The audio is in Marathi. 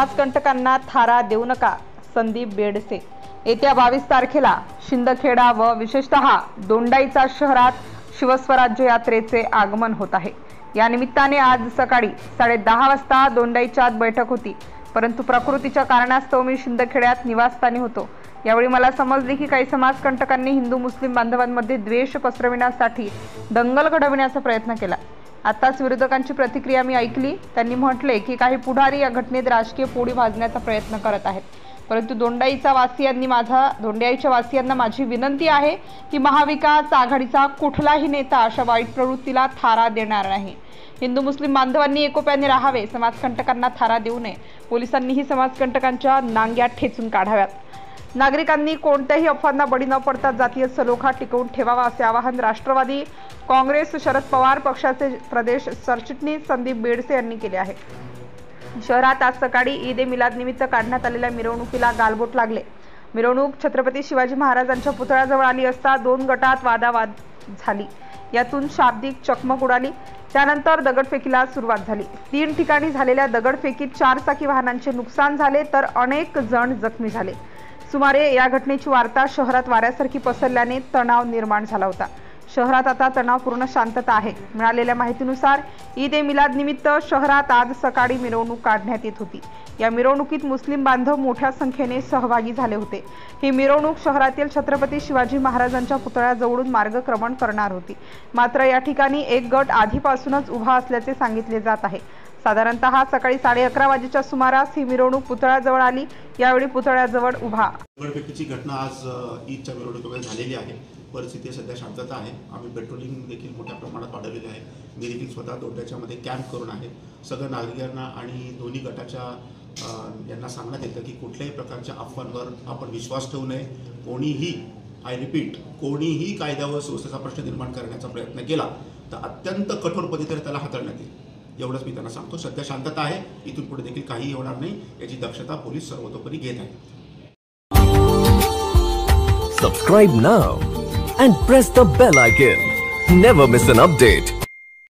समाजकंटकांना थारा देऊ नका, संदीप बेडसे। येत्या 22 तारखेला शिंदखेडा व विशेषतः दोंडाईचा शहरात शिवस्वराज्य यात्रेचे आगमन होत आहे। या निमित्ताने आज सकाळी 10:30 वाजता दोंडाईच्या बैठक होती, परंतु प्रकृतीच्या कारणास्तव मी शिंदखेड्यात निवासस्थानी होतो। यावेळी मला समजले की काही समाजकंटकांनी हिंदू मुस्लिम बांधवांमध्ये द्वेष पसरविण्यासाठी दंगल घडविण्याचा प्रयत्न केला। आताच विरोधकांची प्रतिक्रिया मी ऐकली। त्यांनी म्हटले की काही पुढारी या घटनेत राजकीय पोळी भाजण्याचा प्रयत्न करत आहेत, परंतु दोंडाईच्या वासियांना माझी विनंती आहे की महाविकास आघाडीचा कुठलाही नेता अशा वाईट प्रवृत्तीला थारा देणार नाही। हिंदू मुस्लिम बांधवांनी एकोप्याने राहावे, समाजकंटकांना थारा देऊ नये, पोलिसांनीही समाजकंटकांच्या नांग्या ठेचून काढाव्यात। नागरिकांनी कोणत्याही अफवांना बळी न पडता जातीय सलोखा टिकवून ठेवावा असे आवाहन राष्ट्रवादी काँग्रेस शरद पवार पक्षाचे प्रदेश सरचिटणीस संदीप बेडसे यांनी केले आहे। शहरात आज सकाळी ईद ए मिलाद निमित्त काढण्यात आलेल्या मिरवणुकीला गालबोट लागले। मिरवणूक छत्रपती शिवाजी महाराजांच्या पुतळ्याजवळ आली असता 2 गटात वादावाद झाली। यातून शाब्दिक चकमक उडाली। त्यानंतर दगडफेकीला सुरुवात झाली। 3 ठिकाणी झालेल्या दगडफेकीत 4 चाकी वाहनांचे नुकसान झाले तर अनेक जण जखमी झाले। सुमारे या घटनेची वार्ता शहरात वाऱ्यासारखी पसरल्याने तणाव निर्माण झाला होता। शहरात आता तणावपूर्ण शांतता आहे। मिळालेल्या माहितीनुसार ईद ए मिलाद निमित्त शहरात आज सकाळी मिरवणूक काढण्यात येत होती। या मिरवणुकीत मुस्लिम बांधव मोठ्या संख्येने सहभागी झाले होते। ही मिरवणूक शहरातील छत्रपती शिवाजी महाराजांच्या पुतळ्याजवळून मार्गक्रमण करणार होती, मात्र या ठिकाणी एक गट आधीपासूनच उभा असल्याचे सांगितले जात आहे। साधारणतः सकाळी 11:30 वाजेच्या सुमारास ही मिरवणूक पुतळ्याजवळ आली। यावेळी पुतळ्याजवळ उभा दगडफेकीची घटना आज ईदच्या मिरवणुकीमध्ये झालेली आहे। परिस्थिती सध्या शांतता आहे। आम्ही पेट्रोलिंग देखील मोठ्या प्रमाणात वाढवलेली आहे। मी देखील स्वतः दोंड्याच्यामध्ये कॅम्प करून आहे। सगळ्या नागरिकांना आणि दोन्ही गटाच्या यांना सांगण्यात येतं की कुठल्याही प्रकारच्या अफवांवर आपण विश्वास ठेवू नये। कोणीही, आय रिपीट, कोणीही कायद्यावर सुव्यवस्थेचा प्रश्न निर्माण करण्याचा प्रयत्न केला तर अत्यंत कठोर पद्धतीने त्याला हाताळण्यात येईल, एवढंच मी त्यांना सांगतो। सध्या शांतता आहे, इथून पुढे देखील काही होणार नाही याची दक्षता पोलीस सर्वतोपरी घेत आहेत। Subscribe now and press the bell icon. Never miss an update.